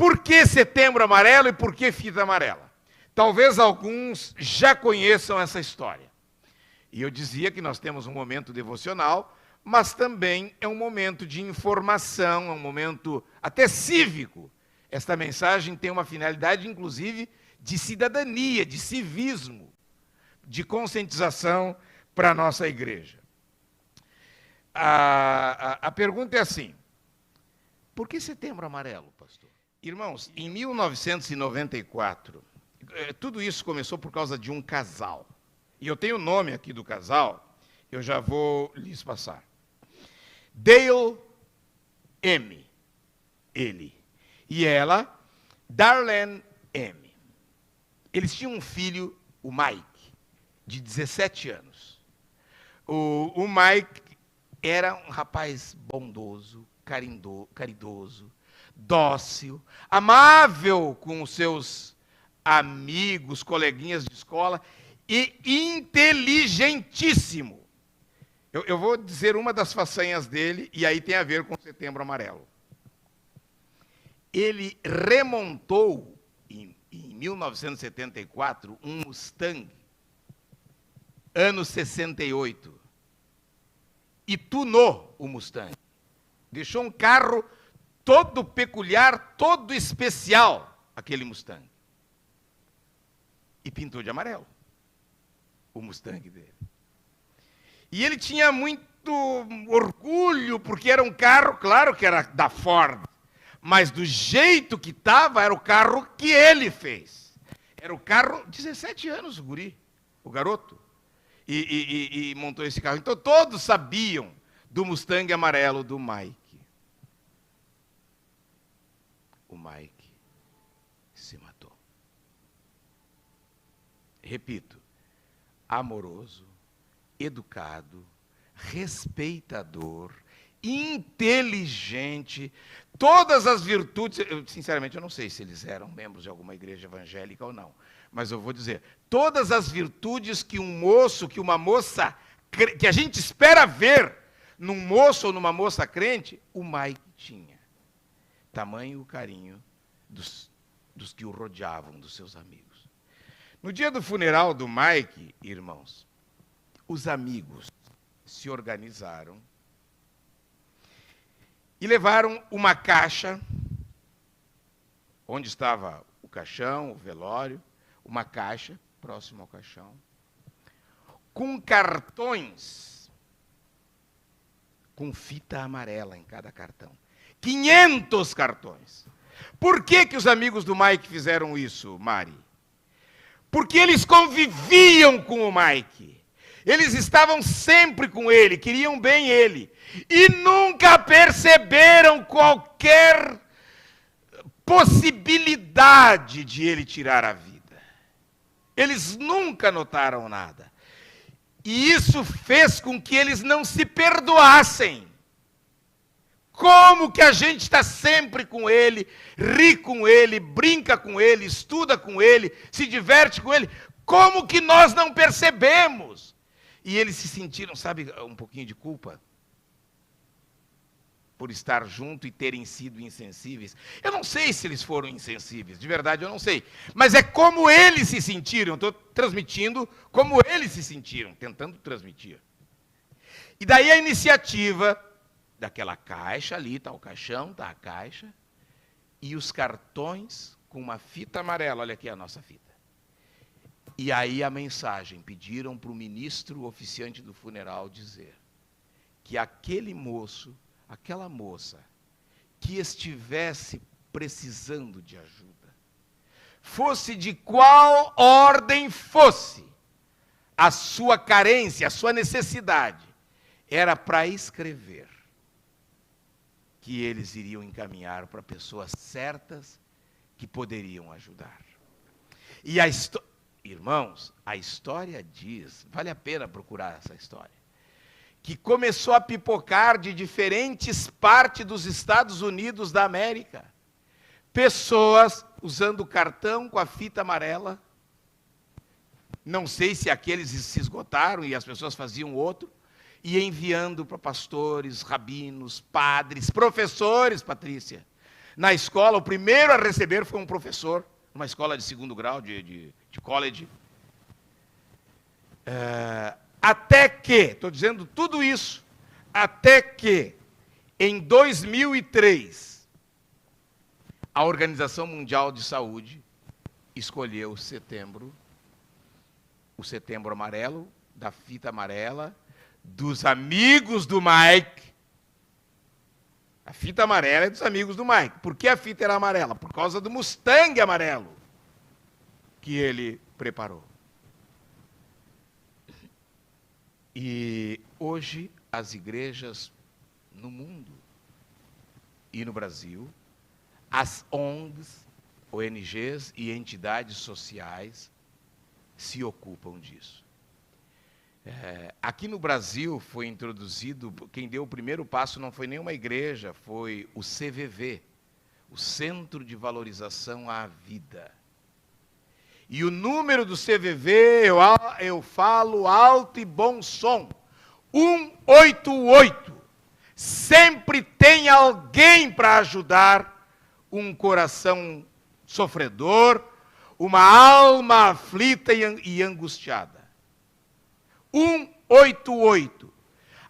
Por que Setembro Amarelo e por que fita amarela? Talvez alguns já conheçam essa história. E eu dizia que nós temos um momento devocional, mas também é um momento de informação, é um momento até cívico. Esta mensagem tem uma finalidade, inclusive, de cidadania, de civismo, de conscientização para a nossa igreja. A pergunta é assim: por que Setembro Amarelo, pastor? Irmãos, em 1994, tudo isso começou por causa de um casal. E eu tenho o nome aqui do casal, eu já vou lhes passar. Dale M., ele. E ela, Darlene M. Eles tinham um filho, o Mike, de 17 anos. O Mike era um rapaz bondoso, caridoso, dócil, amável com os seus amigos, coleguinhas de escola e inteligentíssimo. Eu vou dizer uma das façanhas dele, e aí tem a ver com o Setembro Amarelo. Ele remontou, em 1974, um Mustang, ano 68, e tunou o Mustang. Deixou um carro todo peculiar, todo especial, aquele Mustang. E pintou de amarelo o Mustang dele. E ele tinha muito orgulho, porque era um carro, claro que era da Ford, mas do jeito que estava, era o carro que ele fez. Era o carro, 17 anos, o guri, o garoto, e montou esse carro. Então todos sabiam do Mustang amarelo do Mike. O Mike se matou. Repito, amoroso, educado, respeitador, inteligente, todas as virtudes. Sinceramente, eu não sei se eles eram membros de alguma igreja evangélica ou não, mas eu vou dizer, todas as virtudes que um moço, que uma moça, que a gente espera ver num moço ou numa moça crente, o Mike tinha. Tamanho o carinho dos que o rodeavam, dos seus amigos. No dia do funeral do Mike, irmãos, os amigos se organizaram e levaram uma caixa, onde estava o caixão, o velório, uma caixa próximo ao caixão, com cartões, com fita amarela em cada cartão. 500 cartões. Por que os amigos do Mike fizeram isso, Mari? Porque eles conviviam com o Mike. Eles estavam sempre com ele, queriam bem ele. E nunca perceberam qualquer possibilidade de ele tirar a vida. Eles nunca notaram nada. E isso fez com que eles não se perdoassem. Como que a gente está sempre com ele, ri com ele, brinca com ele, estuda com ele, se diverte com ele, como que nós não percebemos? E eles se sentiram, sabe, um pouquinho de culpa por estar junto e terem sido insensíveis. Eu não sei se eles foram insensíveis, de verdade eu não sei. Mas é como eles se sentiram, estou transmitindo como eles se sentiram, tentando transmitir. E daí a iniciativa daquela caixa ali, está o caixão, está a caixa, e os cartões com uma fita amarela, olha aqui a nossa fita. E aí a mensagem, pediram para o ministro oficiante do funeral dizer que aquele moço, aquela moça, que estivesse precisando de ajuda, fosse de qual ordem fosse, a sua carência, a sua necessidade, era para escrever que eles iriam encaminhar para pessoas certas que poderiam ajudar. E irmãos, a história diz, vale a pena procurar essa história, que começou a pipocar de diferentes partes dos Estados Unidos da América. Pessoas usando o cartão com a fita amarela. Não sei se aqueles se esgotaram e as pessoas faziam outro. E enviando para pastores, rabinos, padres, professores, Patrícia. Na escola, o primeiro a receber foi um professor, numa escola de segundo grau, de college. Até que, estou dizendo tudo isso, até que, em 2003, a Organização Mundial de Saúde escolheu o setembro amarelo, da fita amarela, dos amigos do Mike. A fita amarela é dos amigos do Mike. Por que a fita era amarela? Por causa do Mustang amarelo que ele preparou. E hoje as igrejas no mundo e no Brasil, as ONGs e entidades sociais se ocupam disso. Aqui no Brasil foi introduzido, quem deu o primeiro passo não foi nenhuma igreja, foi o CVV, o Centro de Valorização à Vida. E o número do CVV, eu falo alto e bom som, 188. Sempre tem alguém para ajudar um coração sofredor, uma alma aflita e angustiada. 188.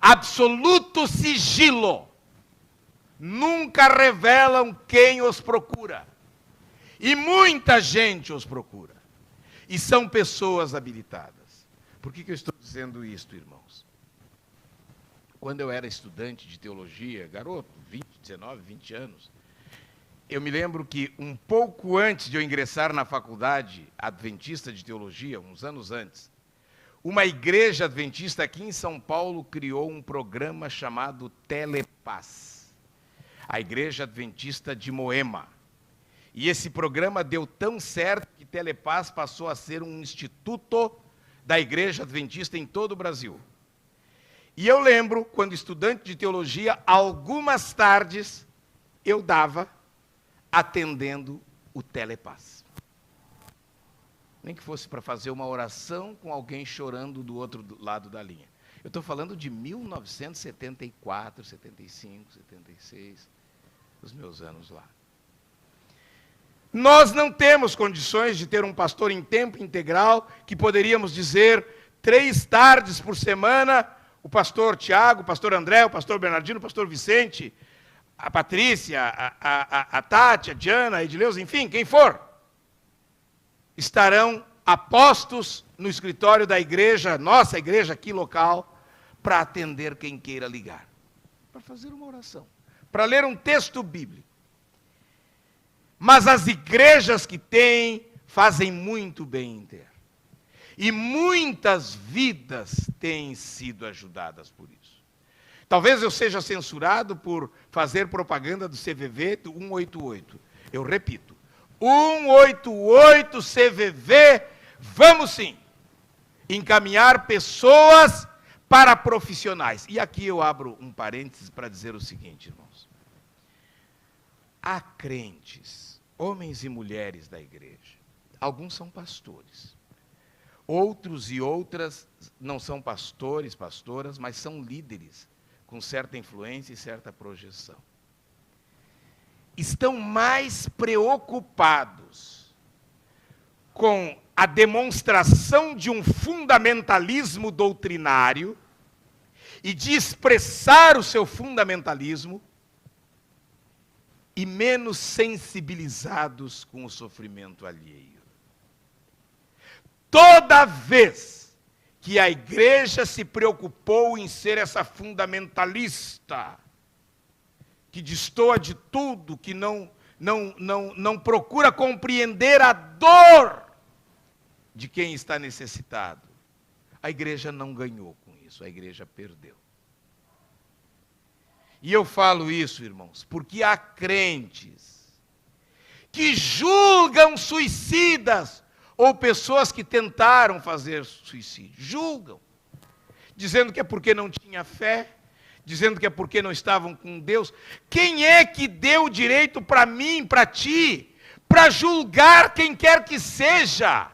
Absoluto sigilo. Nunca revelam quem os procura. E muita gente os procura. E são pessoas habilitadas. Por que eu estou dizendo isto, irmãos? Quando eu era estudante de teologia, garoto, 19, 20 anos, eu me lembro que um pouco antes de eu ingressar na faculdade adventista de teologia, uns anos antes, uma igreja adventista aqui em São Paulo criou um programa chamado Telepaz, a Igreja Adventista de Moema. E esse programa deu tão certo que Telepaz passou a ser um instituto da Igreja Adventista em todo o Brasil. E eu lembro, quando estudante de teologia, algumas tardes eu dava atendendo o Telepaz. Nem que fosse para fazer uma oração com alguém chorando do outro lado da linha. Eu estou falando de 1974, 75, 76, os meus anos lá. Nós não temos condições de ter um pastor em tempo integral, que poderíamos dizer 3 tardes por semana, o pastor Tiago, o pastor André, o pastor Bernardino, o pastor Vicente, a Patrícia, a Tati, a Diana, a Edileuza, enfim, quem for, estarão apostos no escritório da igreja, nossa igreja aqui local, para atender quem queira ligar, para fazer uma oração, para ler um texto bíblico. Mas as igrejas que têm, fazem muito bem em ter. E muitas vidas têm sido ajudadas por isso. Talvez eu seja censurado por fazer propaganda do CVV do 188. Eu repito, 188 CVV, vamos sim encaminhar pessoas para profissionais. E aqui eu abro um parênteses para dizer o seguinte, irmãos. Há crentes, homens e mulheres da igreja, alguns são pastores, outros e outras não são pastores, pastoras, mas são líderes, com certa influência e certa projeção. Estão mais preocupados com a demonstração de um fundamentalismo doutrinário e de expressar o seu fundamentalismo, e menos sensibilizados com o sofrimento alheio. Toda vez que a igreja se preocupou em ser essa fundamentalista, que destoa de tudo, que não procura compreender a dor de quem está necessitado, a igreja não ganhou com isso, a igreja perdeu. E eu falo isso, irmãos, porque há crentes que julgam suicidas ou pessoas que tentaram fazer suicídio. Julgam, dizendo que é porque não tinha fé, dizendo que é porque não estavam com Deus. Quem é que deu o direito para mim, para ti, para julgar quem quer que seja?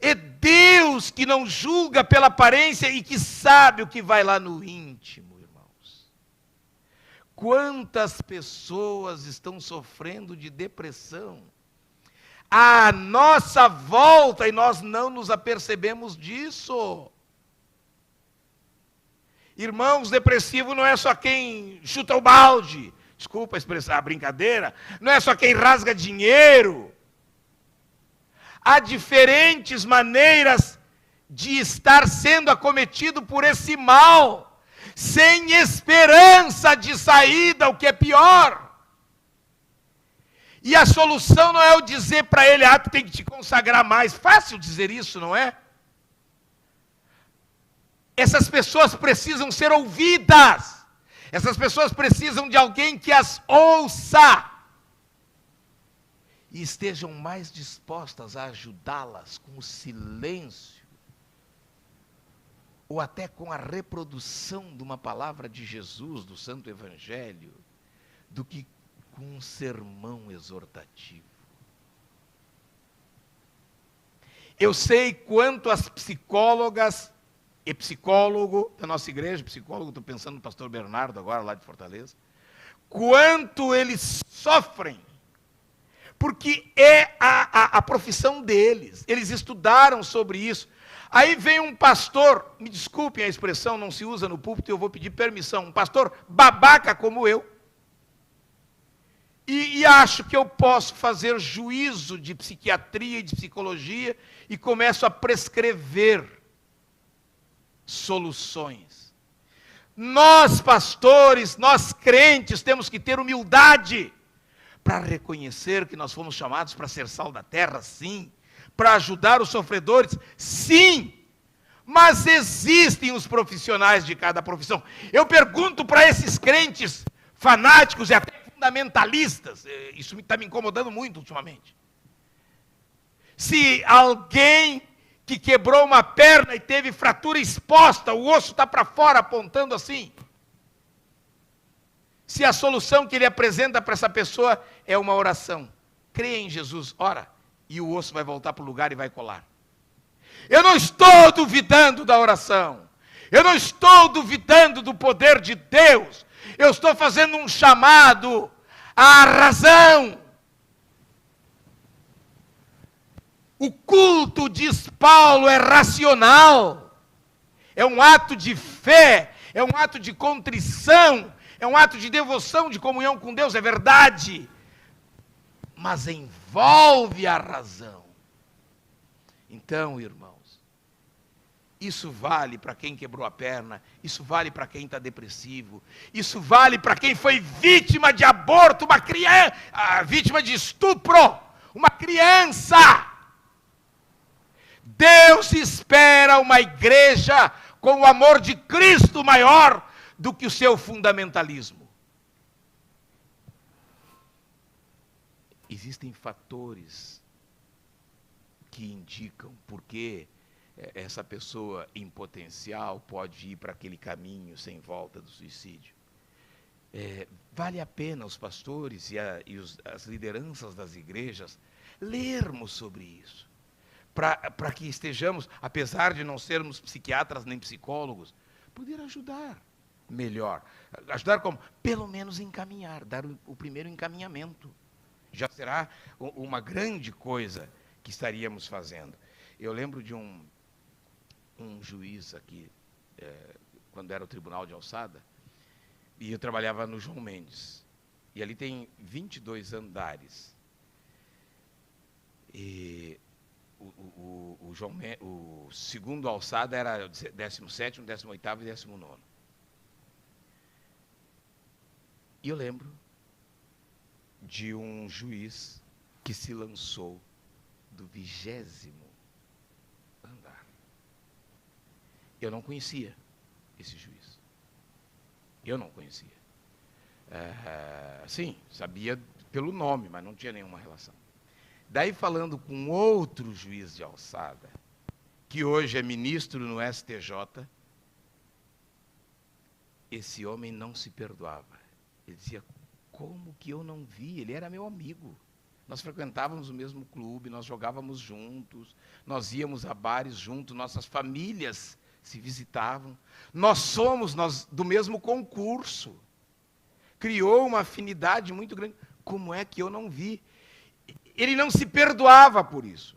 É Deus que não julga pela aparência e que sabe o que vai lá no íntimo. quantas pessoas estão sofrendo de depressão à nossa volta e nós não nos apercebemos disso. Irmãos, depressivo não é só quem chuta o balde, desculpa expressar a brincadeira, não é só quem rasga dinheiro. Há diferentes maneiras de estar sendo acometido por esse mal, sem esperança de saída, o que é pior. E a solução não é eu dizer para ele, tu tem que te consagrar mais. Fácil dizer isso, não é? Essas pessoas precisam ser ouvidas. Essas pessoas precisam de alguém que as ouça. E estejam mais dispostas a ajudá-las com o silêncio, ou até com a reprodução de uma palavra de Jesus, do Santo Evangelho, do que com um sermão exortativo. Eu sei quanto as psicólogas e psicólogo da nossa igreja, psicólogo, estou pensando no pastor Bernardo agora, lá de Fortaleza, quanto eles sofrem, porque é a profissão deles, eles estudaram sobre isso. Aí vem um pastor, me desculpem a expressão, não se usa no púlpito, eu vou pedir permissão, um pastor babaca como eu, e acho que eu posso fazer juízo de psiquiatria e de psicologia, e começo a prescrever soluções. Nós pastores, nós crentes, temos que ter humildade, para reconhecer que nós fomos chamados para ser sal da terra, sim, para ajudar os sofredores, sim, mas existem os profissionais de cada profissão. Eu pergunto para esses crentes fanáticos e até fundamentalistas, isso está me incomodando muito ultimamente, se alguém que quebrou uma perna e teve fratura exposta, o osso está para fora apontando assim, se a solução que ele apresenta para essa pessoa é uma oração, creia em Jesus, ora, e o osso vai voltar para o lugar e vai colar. Eu não estou duvidando da oração, eu não estou duvidando do poder de Deus, eu estou fazendo um chamado à razão. O culto, diz Paulo, é racional, é um ato de fé, é um ato de contrição, é um ato de devoção, de comunhão com Deus, é verdade, mas envolve a razão. Então, irmãos, isso vale para quem quebrou a perna, isso vale para quem está depressivo, isso vale para quem foi vítima de aborto, uma criança, vítima de estupro, uma criança. Deus espera uma igreja com o amor de Cristo maior do que o seu fundamentalismo. Existem fatores que indicam porque essa pessoa em potencial pode ir para aquele caminho sem volta do suicídio. Vale a pena os pastores as lideranças das igrejas lermos sobre isso, para que estejamos, apesar de não sermos psiquiatras nem psicólogos, poder ajudar melhor. Ajudar como? Pelo menos encaminhar, dar o primeiro encaminhamento. Já será uma grande coisa que estaríamos fazendo. Eu lembro de um juiz aqui, quando era o Tribunal de Alçada, e eu trabalhava no João Mendes. E ali tem 22 andares. E o segundo alçada era 17º, 18º e 19º. E eu lembro de um juiz que se lançou do 20º andar. Eu não conhecia esse juiz. Eu não conhecia. Sim, sabia pelo nome, mas não tinha nenhuma relação. Daí, falando com outro juiz de alçada, que hoje é ministro no STJ, esse homem não se perdoava. Ele dizia, como que eu não vi? Ele era meu amigo. Nós frequentávamos o mesmo clube, nós jogávamos juntos, nós íamos a bares juntos, nossas famílias se visitavam. Nós somos do mesmo concurso. criou uma afinidade muito grande. Como é que eu não vi? Ele não se perdoava por isso.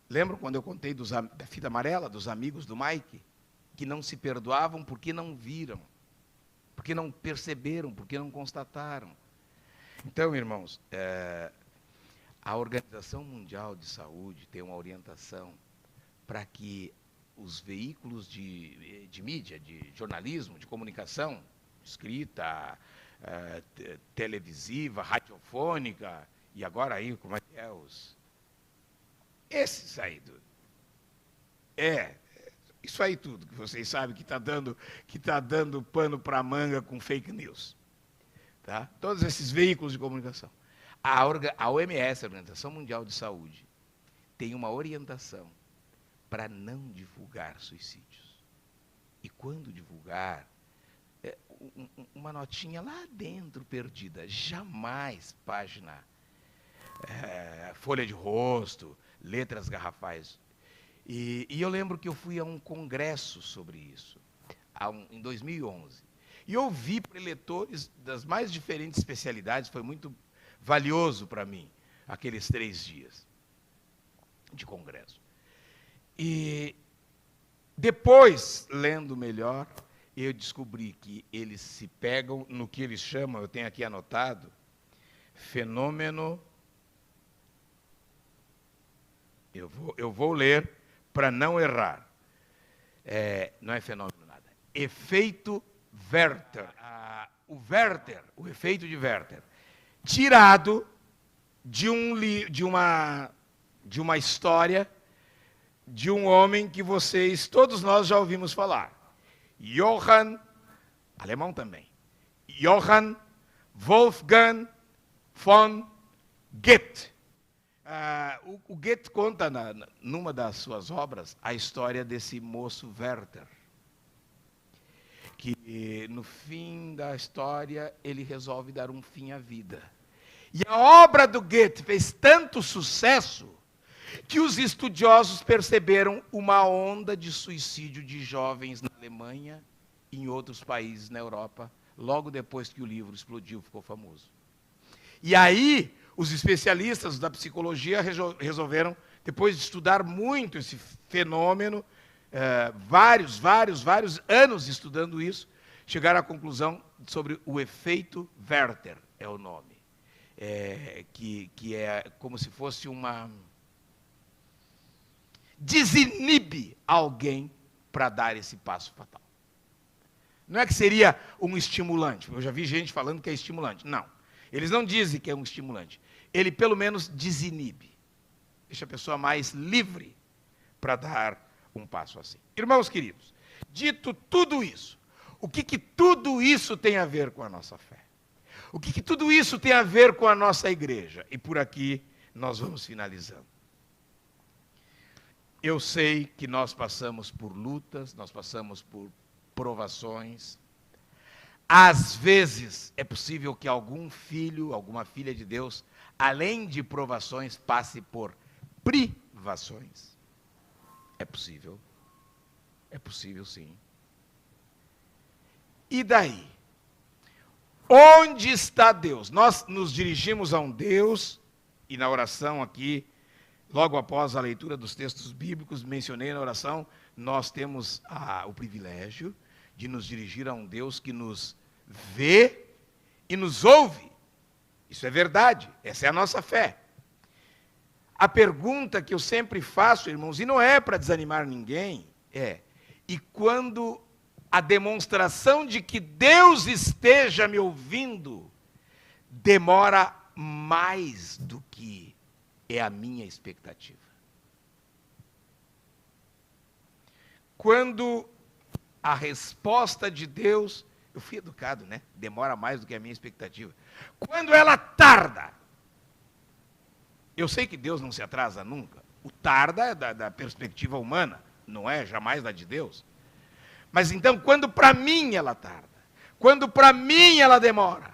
Lembram quando eu contei da fita amarela, dos amigos do Mike? Que não se perdoavam porque não viram, porque não perceberam, porque não constataram. Então, irmãos, a Organização Mundial de Saúde tem uma orientação para que os veículos de mídia, de jornalismo, de comunicação, escrita, televisiva, radiofônica, e agora aí, como é que é esses aí, isso aí tudo, que vocês sabem que está dando pano para manga com fake news. Tá? Todos esses veículos de comunicação. A OMS, a Organização Mundial de Saúde, tem uma orientação para não divulgar suicídios. E quando divulgar, uma notinha lá dentro perdida, jamais página, folha de rosto, letras garrafais. E eu lembro que eu fui a um congresso sobre isso, em 2011. E ouvi preletores das mais diferentes especialidades, foi muito valioso para mim, aqueles 3 dias de congresso. E depois, lendo melhor, eu descobri que eles se pegam no que eles chamam, eu tenho aqui anotado, fenômeno... Eu vou ler para não errar. Não é fenômeno nada. Efeito Werther. O efeito de Werther. Tirado de uma história de um homem que todos nós já ouvimos falar. Johann, alemão também, Johann Wolfgang von Goethe. O Goethe conta, numa das suas obras, a história desse moço Werther, que no fim da história ele resolve dar um fim à vida. E a obra do Goethe fez tanto sucesso que os estudiosos perceberam uma onda de suicídio de jovens na Alemanha e em outros países na Europa, logo depois que o livro explodiu, ficou famoso. E aí, os especialistas da psicologia resolveram, depois de estudar muito esse fenômeno, vários anos estudando isso, chegaram à conclusão sobre o efeito Werther, é o nome, que é como se fosse desinibe alguém para dar esse passo fatal. Não é que seria um estimulante, eu já vi gente falando que é estimulante, não. Eles não dizem que é um estimulante. Ele, pelo menos, desinibe. Deixa a pessoa mais livre para dar um passo assim. Irmãos queridos, dito tudo isso, o que tudo isso tem a ver com a nossa fé? O que tudo isso tem a ver com a nossa igreja? E por aqui nós vamos finalizando. Eu sei que nós passamos por lutas, nós passamos por provações. Às vezes, é possível que algum filho, alguma filha de Deus, além de provações, passe por privações. É possível sim. E daí? Onde está Deus? Nós nos dirigimos a um Deus, e na oração aqui, logo após a leitura dos textos bíblicos, mencionei na oração, nós temos o privilégio de nos dirigir a um Deus que nos vê e nos ouve. Isso é verdade, essa é a nossa fé. A pergunta que eu sempre faço, irmãos, e não é para desanimar ninguém, e quando a demonstração de que Deus esteja me ouvindo demora mais do que é a minha expectativa? Quando a resposta de Deus, eu fui educado, né? Demora mais do que a minha expectativa. Quando ela tarda, eu sei que Deus não se atrasa nunca. O tarda é da perspectiva humana, não é jamais da de Deus. Mas então, quando para mim ela tarda, quando para mim ela demora,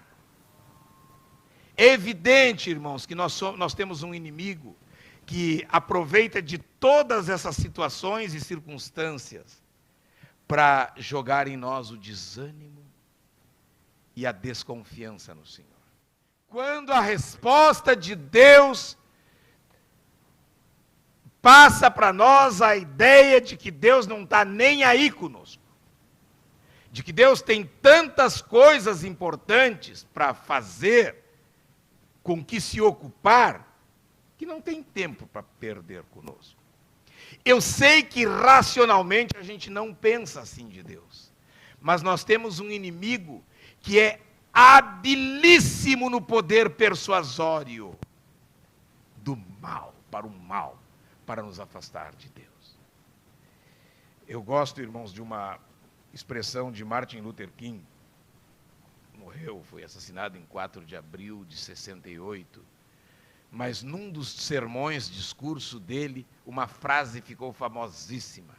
é evidente, irmãos, que nós temos um inimigo que aproveita de todas essas situações e circunstâncias para jogar em nós o desânimo e a desconfiança no Senhor. Quando a resposta de Deus passa para nós a ideia de que Deus não está nem aí conosco, de que Deus tem tantas coisas importantes para fazer, com que se ocupar, que não tem tempo para perder conosco. Eu sei que racionalmente a gente não pensa assim de Deus, mas nós temos um inimigo que é habilíssimo no poder persuasório do mal, para nos afastar de Deus. Eu gosto, irmãos, de uma expressão de Martin Luther King. Morreu, foi assassinado em 4 de abril de 68. Mas num dos sermões, discurso dele, uma frase ficou famosíssima.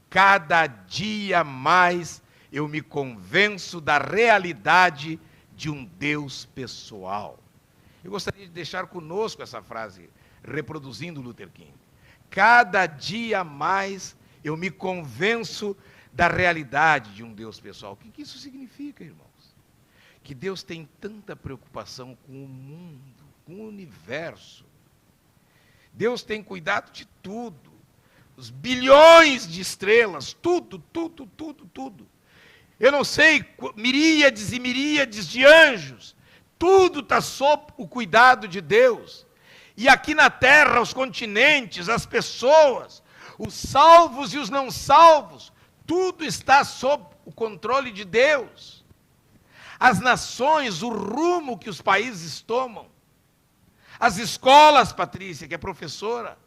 Cada dia mais eu me convenço da realidade de um Deus pessoal. Eu gostaria de deixar conosco essa frase, reproduzindo Luther King. Cada dia mais eu me convenço da realidade de um Deus pessoal. O que isso significa, irmãos? Que Deus tem tanta preocupação com o mundo, com o universo. Deus tem cuidado de tudo. Os bilhões de estrelas, tudo. Eu não sei, miríades e miríades de anjos. Tudo está sob o cuidado de Deus. E aqui na terra, os continentes, as pessoas, os salvos e os não salvos, tudo está sob o controle de Deus. As nações, o rumo que os países tomam. As escolas, Patrícia, que é professora.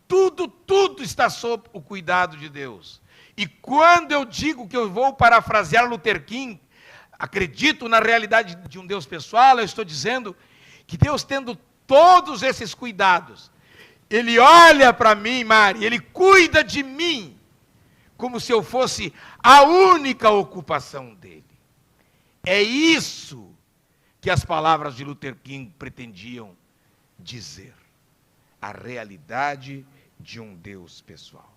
Tudo está sob o cuidado de Deus. E quando eu digo que eu vou parafrasear Luther King, acredito na realidade de um Deus pessoal, eu estou dizendo que Deus, tendo todos esses cuidados, Ele olha para mim, Mari, Ele cuida de mim, como se eu fosse a única ocupação dEle. É isso que as palavras de Luther King pretendiam dizer. A realidade de um Deus pessoal.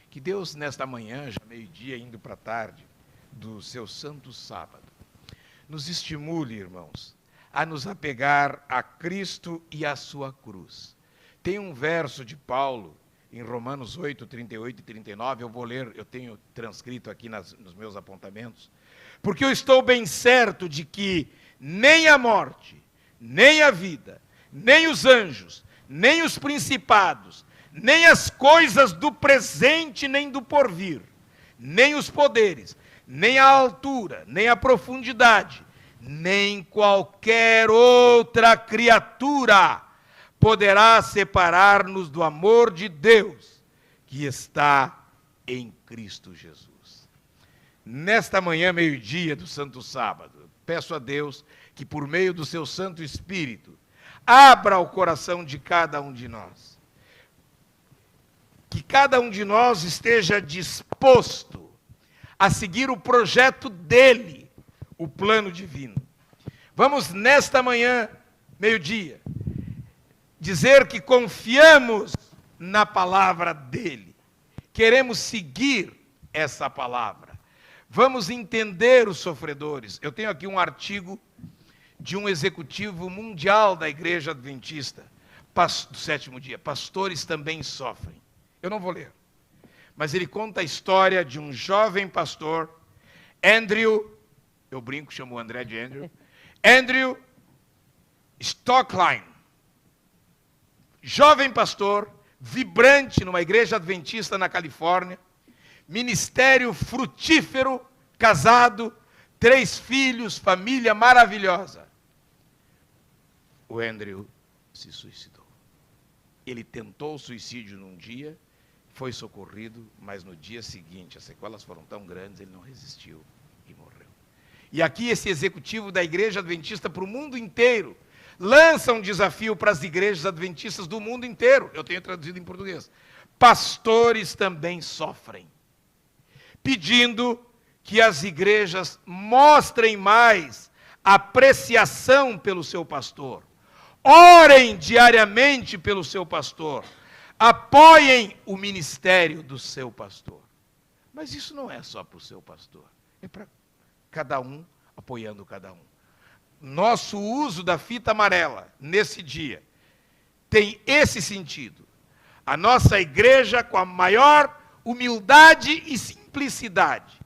Que Deus, nesta manhã, já meio-dia, indo para a tarde, do seu santo sábado, nos estimule, irmãos, a nos apegar a Cristo e a sua cruz. Tem um verso de Paulo, em Romanos 8, 38 e 39, eu vou ler, eu tenho transcrito aqui nos meus apontamentos, porque eu estou bem certo de que nem a morte, nem a vida, nem os anjos, nem os principados, nem as coisas do presente, nem do porvir, nem os poderes, nem a altura, nem a profundidade, nem qualquer outra criatura poderá separar-nos do amor de Deus que está em Cristo Jesus. Nesta manhã, meio-dia do Santo Sábado, peço a Deus que, por meio do seu Santo Espírito, abra o coração de cada um de nós. Que cada um de nós esteja disposto a seguir o projeto dele, o plano divino. Vamos, nesta manhã, meio-dia, dizer que confiamos na palavra dele. Queremos seguir essa palavra. Vamos entender os sofredores. Eu tenho aqui um artigo de um executivo mundial da Igreja Adventista, do sétimo dia. Pastores também sofrem. Eu não vou ler. Mas ele conta a história de um jovem pastor, Andrew, eu brinco, chamo o André de Andrew, Andrew Stockline. Jovem pastor, vibrante numa igreja adventista na Califórnia, ministério frutífero, casado, 3 filhos, família maravilhosa. O Andrew se suicidou. Ele tentou o suicídio num dia, foi socorrido, mas no dia seguinte as sequelas foram tão grandes, ele não resistiu e morreu. E aqui esse executivo da igreja adventista para o mundo inteiro lança um desafio para as igrejas adventistas do mundo inteiro. Eu tenho traduzido em português. Pastores também sofrem. Pedindo que as igrejas mostrem mais apreciação pelo seu pastor. Orem diariamente pelo seu pastor. Apoiem o ministério do seu pastor. Mas isso não é só para o seu pastor. É para cada um apoiando cada um. Nosso uso da fita amarela, nesse dia, tem esse sentido. A nossa igreja, com a maior humildade e simplicidade,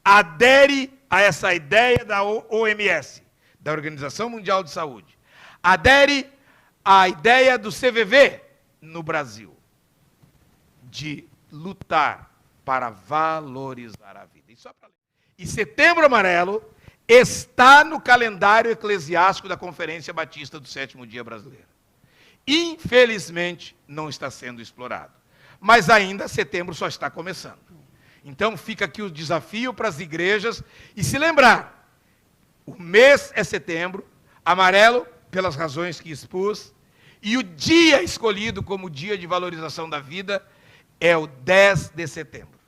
adere a essa ideia da OMS, da Organização Mundial de Saúde. Adere à ideia do CVV no Brasil, de lutar para valorizar a vida. E Setembro Amarelo está no calendário eclesiástico da Conferência Batista do Sétimo Dia Brasileiro. Infelizmente, não está sendo explorado. Mas ainda setembro só está começando. Então fica aqui o desafio para as igrejas e se lembrar, o mês é setembro, amarelo, pelas razões que expus, e o dia escolhido como dia de valorização da vida é o 10 de setembro.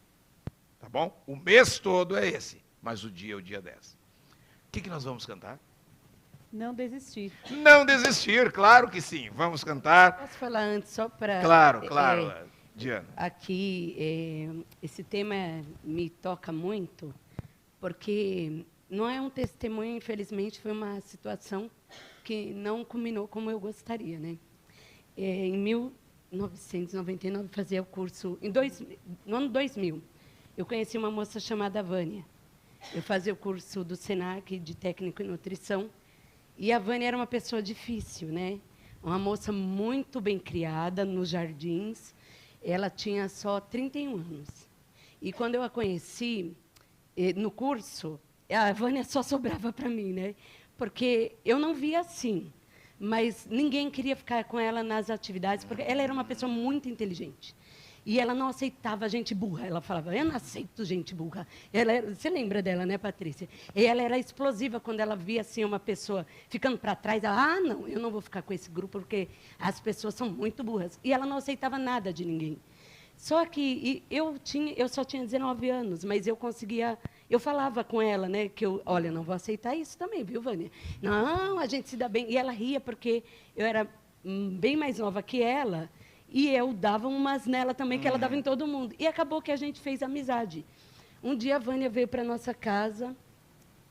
Tá bom? O mês todo é esse, mas o dia é o dia 10. O que nós vamos cantar? Não desistir. Não desistir, claro que sim. Vamos cantar. Posso falar antes, só para... Claro, Diana. Aqui, esse tema me toca muito, porque não é um testemunho, infelizmente, foi uma situação que não culminou como eu gostaria, né? Em 1999, fazia o curso... No ano 2000, eu conheci uma moça chamada Vânia. Eu fazia o curso do SENAC, de técnico em nutrição, e a Vânia era uma pessoa difícil, né? Uma moça muito bem criada nos jardins. Ela tinha só 31 anos. E quando eu a conheci, no curso, a Vânia só sobrava para mim, né? Porque eu não via assim, mas ninguém queria ficar com ela nas atividades, porque ela era uma pessoa muito inteligente. E ela não aceitava gente burra. Ela falava, eu não aceito gente burra. Você lembra dela, né, Patrícia? E ela era explosiva quando ela via assim, uma pessoa ficando para trás. Ela, não, eu não vou ficar com esse grupo, porque as pessoas são muito burras. E ela não aceitava nada de ninguém. Só que eu só tinha 19 anos, mas eu conseguia... Eu falava com ela, né, que olha, não vou aceitar isso também, viu, Vânia? Não, a gente se dá bem. E ela ria, porque eu era bem mais nova que ela, e eu dava umas nela também, que ela dava em todo mundo. E acabou que a gente fez amizade. Um dia a Vânia veio para a nossa casa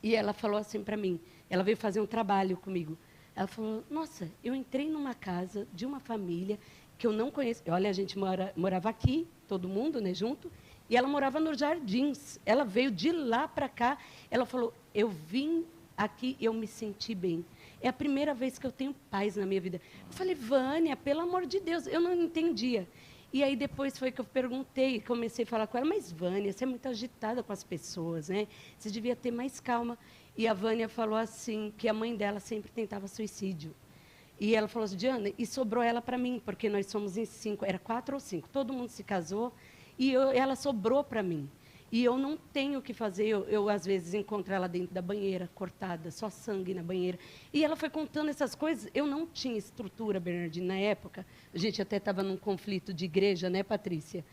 e ela falou assim para mim, ela veio fazer um trabalho comigo. Ela falou, nossa, eu entrei numa casa de uma família que eu não conheço. Olha, a gente morava aqui, todo mundo, né, junto, e ela morava nos Jardins. Ela veio de lá para cá. Ela falou, eu vim aqui e eu me senti bem. É a primeira vez que eu tenho paz na minha vida. Eu falei, Vânia, pelo amor de Deus, eu não entendia. E aí depois foi que eu perguntei, comecei a falar com ela, mas Vânia, você é muito agitada com as pessoas, né? Você devia ter mais calma. E a Vânia falou assim, que a mãe dela sempre tentava suicídio. E ela falou assim, Diana, e sobrou ela para mim, porque nós somos em 5, era 4 ou 5, todo mundo se casou, e ela sobrou para mim. E eu não tenho o que fazer, eu às vezes encontro ela dentro da banheira, cortada, só sangue na banheira. E ela foi contando essas coisas, eu não tinha estrutura, Bernardino, na época. A gente até estava num conflito de igreja, né, Patrícia?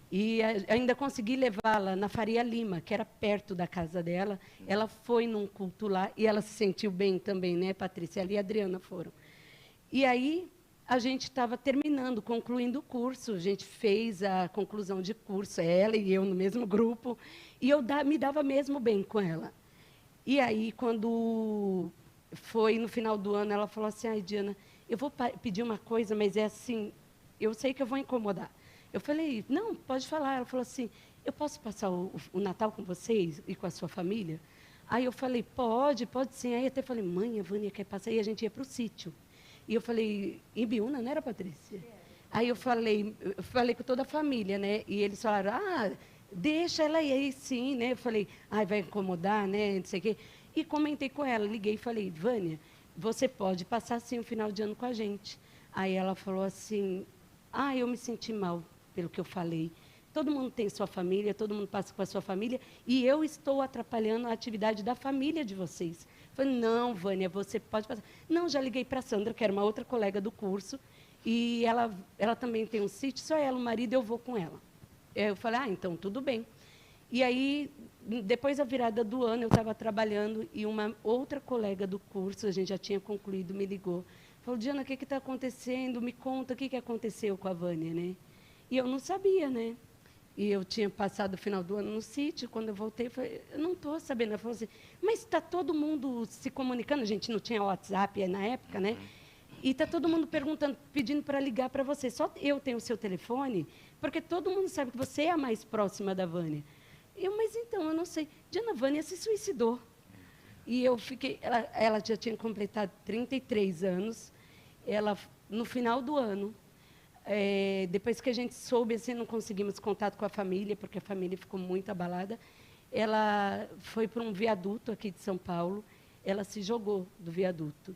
E ainda consegui levá-la na Faria Lima, que era perto da casa dela. Ela foi num culto lá, e ela se sentiu bem também, né, Patrícia? Ela e a Adriana foram. E aí, a gente estava terminando, concluindo o curso, a gente fez a conclusão de curso, ela e eu no mesmo grupo, e eu me dava mesmo bem com ela. E aí, quando foi no final do ano, ela falou assim, ai, Diana, eu vou pedir uma coisa, mas é assim, eu sei que eu vou incomodar. Eu falei, não, pode falar. Ela falou assim, eu posso passar o Natal com vocês e com a sua família? Aí eu falei, pode sim. Aí até falei, mãe, a Vânia quer passar, e a gente ia para o sítio. E eu falei, em Biúna, não era, Patrícia? Aí eu falei com toda a família, né? E eles falaram, deixa ela aí, sim, né? Eu falei, vai incomodar, né? Não sei o quê. E comentei com ela, liguei e falei, Vânia, você pode passar, sim, o final de ano com a gente. Aí ela falou assim, eu me senti mal pelo que eu falei. Todo mundo tem sua família, todo mundo passa com a sua família, e eu estou atrapalhando a atividade da família de vocês. Eu falei, não, Vânia, você pode passar. Não, já liguei para a Sandra, que era uma outra colega do curso, e ela também tem um sítio, só ela, o marido, eu vou com ela. Eu falei, então, tudo bem. E aí, depois da virada do ano, eu estava trabalhando, e uma outra colega do curso, a gente já tinha concluído, me ligou. Falou, Diana, o que está acontecendo? Me conta, o que aconteceu com a Vânia, né? E eu não sabia, né? E eu tinha passado o final do ano no sítio. Quando eu voltei, eu falei, eu não estou sabendo. Ela falou assim, mas está todo mundo se comunicando. A gente não tinha WhatsApp na época, né? E está todo mundo perguntando, pedindo para ligar para você. Só eu tenho o seu telefone, porque todo mundo sabe que você é a mais próxima da Vânia. Mas então, eu não sei. Diana, Vânia se suicidou. E eu fiquei... Ela já tinha completado 33 anos. Ela, no final do ano, depois que a gente soube, assim, não conseguimos contato com a família, porque a família ficou muito abalada, ela foi para um viaduto aqui de São Paulo, ela se jogou do viaduto.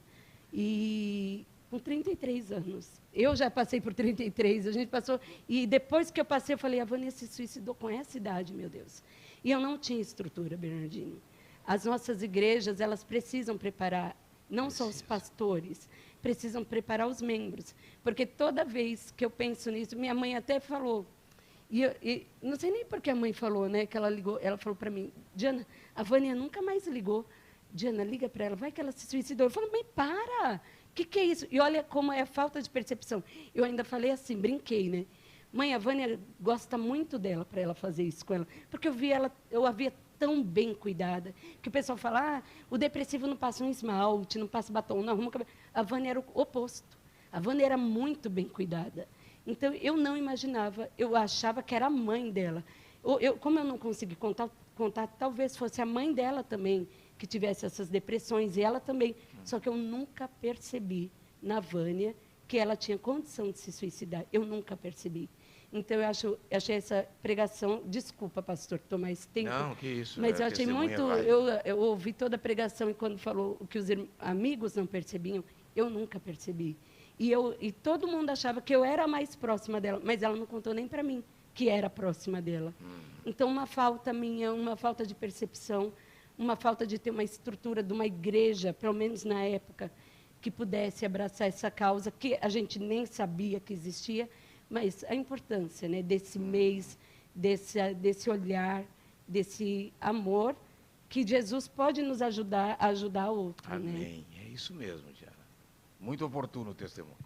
E com 33 anos. Eu já passei por 33, a gente passou... E depois que eu passei, eu falei, a Vânia se suicidou com essa idade, meu Deus. E eu não tinha estrutura, Bernardino. As nossas igrejas, elas precisam preparar, não só os pastores, precisam preparar os membros. Porque toda vez que eu penso nisso, minha mãe até falou, e não sei nem por que a mãe falou, né, que ela ligou, ela falou para mim, Diana, a Vânia nunca mais ligou. Diana, liga para ela, vai que ela se suicidou. Eu falo, mãe, para! O que é isso? E olha como é a falta de percepção. Eu ainda falei assim, brinquei, né? Mãe, a Vânia gosta muito dela para ela fazer isso com ela. Porque eu a via tão bem cuidada, que o pessoal fala, o depressivo não passa um esmalte, não passa batom, não arruma o cabelo. A Vânia era o oposto. A Vânia era muito bem cuidada. Então, eu não imaginava, eu achava que era a mãe dela. Como eu não consegui contar, talvez fosse a mãe dela também que tivesse essas depressões, e ela também. Só que eu nunca percebi na Vânia que ela tinha condição de se suicidar. Eu nunca percebi. Então, eu achei essa pregação... Desculpa, pastor, estou mais tempo. Não, que isso. Mas eu achei muito... Eu ouvi toda a pregação, e quando falou que os amigos não percebiam, eu nunca percebi. E todo mundo achava que eu era a mais próxima dela, mas ela não contou nem para mim que era próxima dela. Então, uma falta minha, uma falta de percepção, uma falta de ter uma estrutura de uma igreja, pelo menos na época, que pudesse abraçar essa causa, que a gente nem sabia que existia, mas a importância, né, desse mês, desse olhar, desse amor, que Jesus pode nos ajudar a ajudar o outro. Amém. Né? É isso mesmo, Diana. Muito oportuno o testemunho.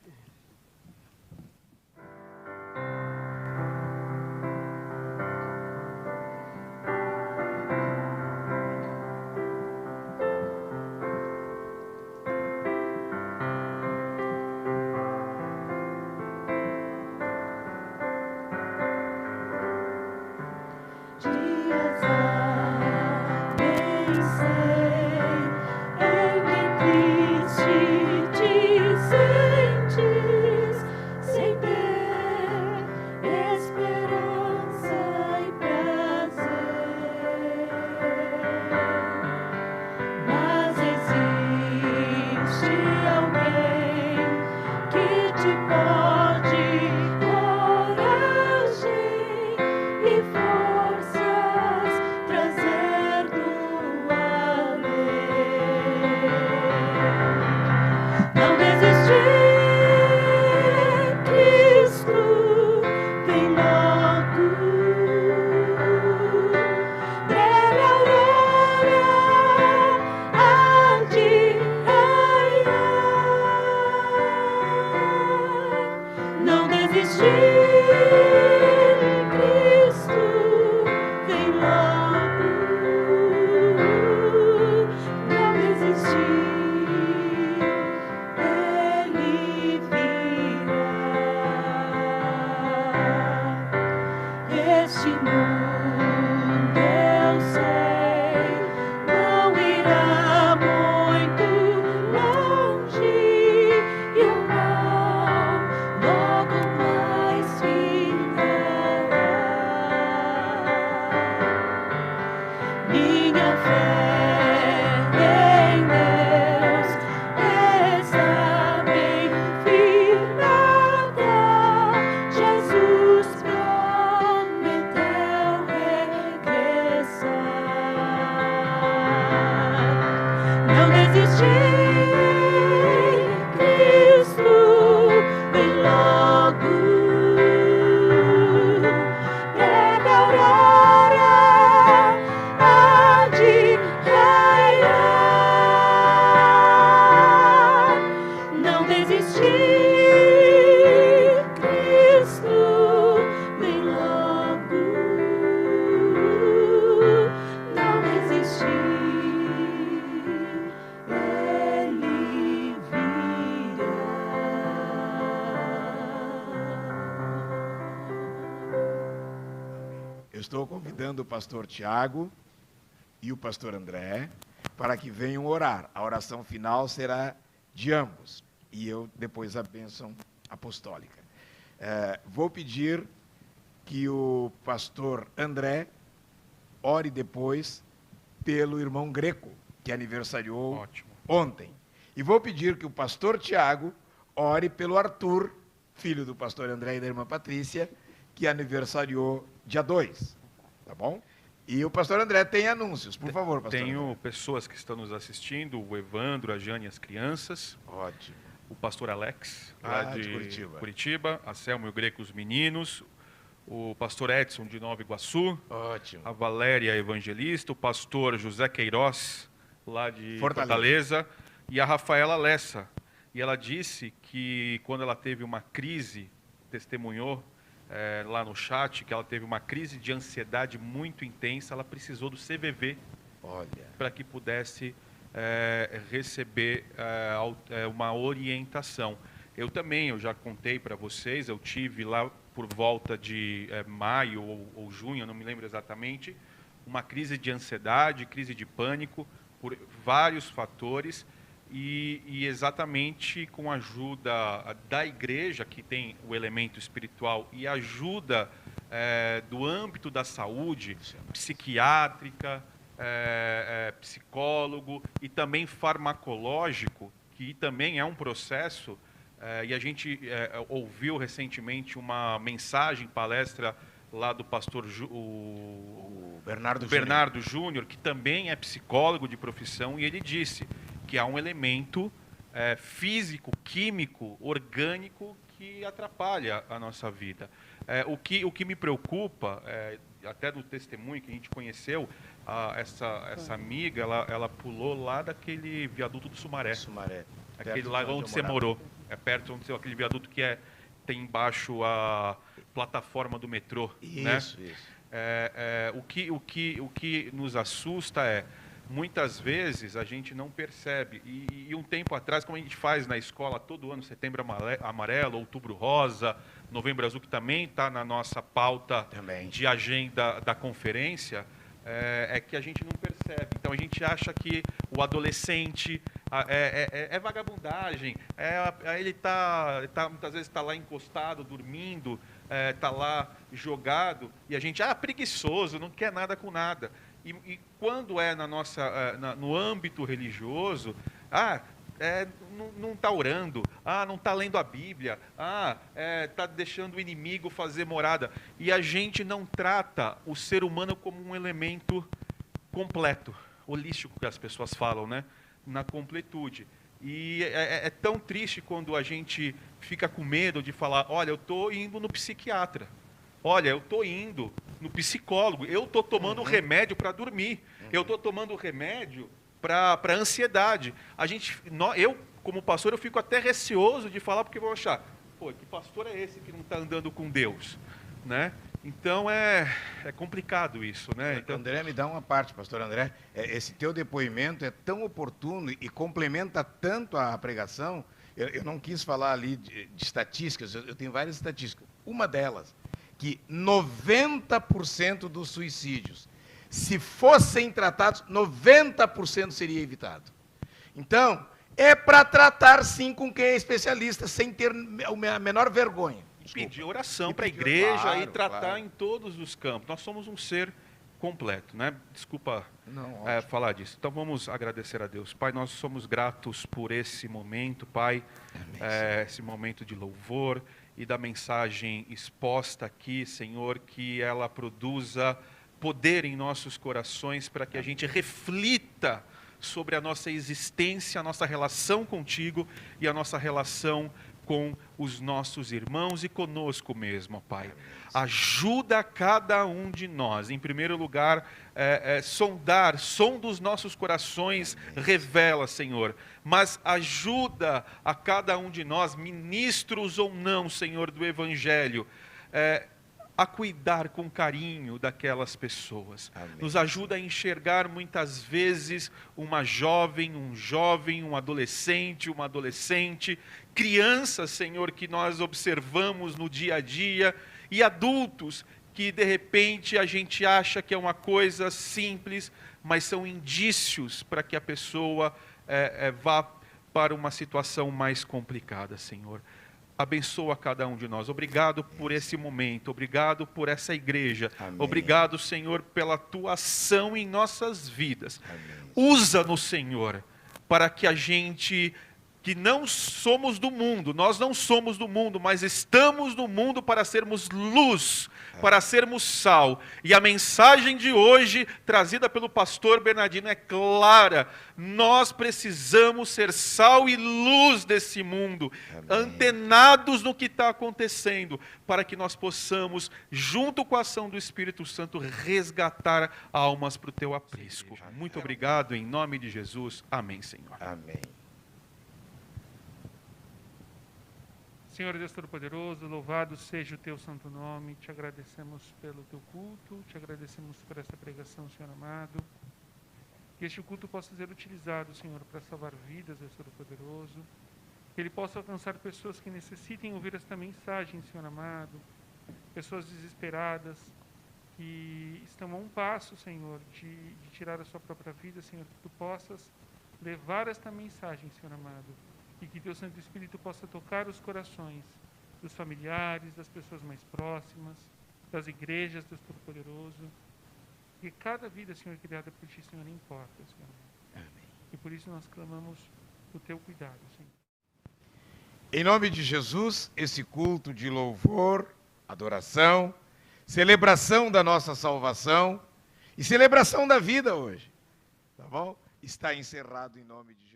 Cristo vem logo. estou convidando o pastor Tiago e o pastor André para que venham orar. A oração final será de ambos. E eu depois a bênção apostólica. Vou pedir que o pastor André ore depois pelo irmão Greco, que aniversariou ontem. E vou pedir que o pastor Tiago ore pelo Arthur, filho do pastor André e da irmã Patrícia, que aniversariou dia 2. Tá bom? E o pastor André tem anúncios. Por favor, pastor Tenho André. pessoas que estão nos assistindo, o Evandro, a Jane e as crianças. Ótimo. O pastor Alex, lá de Curitiba. A Selma e o Greco, os meninos. O pastor Edson, de Nova Iguaçu. Ótimo. A Valéria Evangelista. O pastor José Queiroz, lá de Fortaleza. E a Rafaela Lessa. E ela disse que quando ela teve uma crise, testemunhou lá no chat, que ela teve uma crise de ansiedade muito intensa, ela precisou do CVV para que pudesse receber uma orientação. Eu já contei para vocês, eu tive lá por volta de maio ou junho, eu não me lembro exatamente, uma crise de ansiedade, crise de pânico, por vários fatores, e exatamente com a ajuda da igreja, que tem o elemento espiritual, e ajuda do âmbito da saúde, psiquiátrica, psicólogo e também farmacológico, que também é um processo, e a gente ouviu recentemente uma mensagem, palestra lá do pastor o Bernardo Júnior, que também é psicólogo de profissão, e ele disse que há um elemento físico, químico, orgânico que atrapalha a nossa vida. O que me preocupa, até do testemunho que a gente conheceu, essa amiga, ela pulou lá daquele viaduto do Sumaré. Aquele lá onde você morou. É perto onde aquele viaduto que tem embaixo a plataforma do metrô. Isso, né? Isso. O que nos assusta muitas vezes a gente não percebe. E um tempo atrás, como a gente faz na escola todo ano, Setembro Amarelo, Outubro Rosa, Novembro Azul, que também está na nossa pauta de agenda da conferência, que a gente não percebe. Então a gente acha que o adolescente é vagabundagem, ele muitas vezes está lá encostado, dormindo, está lá jogado, e a gente, preguiçoso, não quer nada com nada. E quando no âmbito religioso, não está orando, não está lendo a Bíblia, está deixando o inimigo fazer morada. E a gente não trata o ser humano como um elemento completo, holístico que as pessoas falam, né? Na completude. E é tão triste quando a gente fica com medo de falar, olha, eu estou indo no psiquiatra. Olha, eu estou indo no psicólogo, eu estou tomando remédio para dormir, eu estou tomando remédio para ansiedade. Eu, como pastor, eu fico até receoso de falar, porque vou achar, que pastor é esse que não está andando com Deus? Né? Então, é complicado isso. Né? Então, André, me dá uma parte, pastor André. Esse teu depoimento é tão oportuno e complementa tanto a pregação. Eu não quis falar ali de estatísticas, eu tenho várias estatísticas. Uma delas, que 90% dos suicídios, se fossem tratados, 90% seria evitado. Então, é para tratar sim com quem é especialista, sem ter a menor vergonha. E pedir oração para a igreja e tratar em todos os campos. Nós somos um ser completo, né? Desculpa falar disso. Então vamos agradecer a Deus. Pai, nós somos gratos por esse momento, Pai, esse momento de louvor e da mensagem exposta aqui, Senhor, que ela produza poder em nossos corações para que a gente reflita sobre a nossa existência, a nossa relação contigo e a nossa relação com os nossos irmãos e conosco mesmo, Pai. Ajuda cada um de nós, em primeiro lugar, sonda os nossos corações, revela, Senhor, mas ajuda a cada um de nós, ministros ou não, Senhor, do Evangelho, a cuidar com carinho daquelas pessoas. Amém. Nos ajuda a enxergar muitas vezes uma jovem, um adolescente, uma adolescente, crianças, Senhor, que nós observamos no dia a dia, e adultos que de repente a gente acha que é uma coisa simples, mas são indícios para que a pessoa vá para uma situação mais complicada, Senhor. Abençoa cada um de nós. Obrigado por esse momento, obrigado por essa igreja. Amém. Obrigado, Senhor, pela tua ação em nossas vidas. Amém. Usa-nos, Senhor, para que a gente, que não somos do mundo, nós não somos do mundo, mas estamos no mundo para sermos luz, para sermos sal. E a mensagem de hoje, trazida pelo pastor Bernardino, é clara. Nós precisamos ser sal e luz desse mundo, antenados no que está acontecendo, para que nós possamos, junto com a ação do Espírito Santo, resgatar almas para o teu aprisco. Muito obrigado, em nome de Jesus. Amém, Senhor. Amém. Senhor Deus Todo-Poderoso, louvado seja o teu santo nome, te agradecemos pelo teu culto, te agradecemos por essa pregação, Senhor amado. Que este culto possa ser utilizado, Senhor, para salvar vidas, Deus Todo-Poderoso. Que ele possa alcançar pessoas que necessitem ouvir esta mensagem, Senhor amado. Pessoas desesperadas, que estão a um passo, Senhor, de tirar a sua própria vida, Senhor. Que tu possas levar esta mensagem, Senhor amado. E que teu Santo Espírito possa tocar os corações dos familiares, das pessoas mais próximas, das igrejas, Deus Todo-Poderoso. Que cada vida, Senhor, criada por ti, Senhor, importa, Senhor. Amém. E por isso nós clamamos o teu cuidado, Senhor. Em nome de Jesus, esse culto de louvor, adoração, celebração da nossa salvação e celebração da vida hoje, tá bom? Está encerrado em nome de Jesus.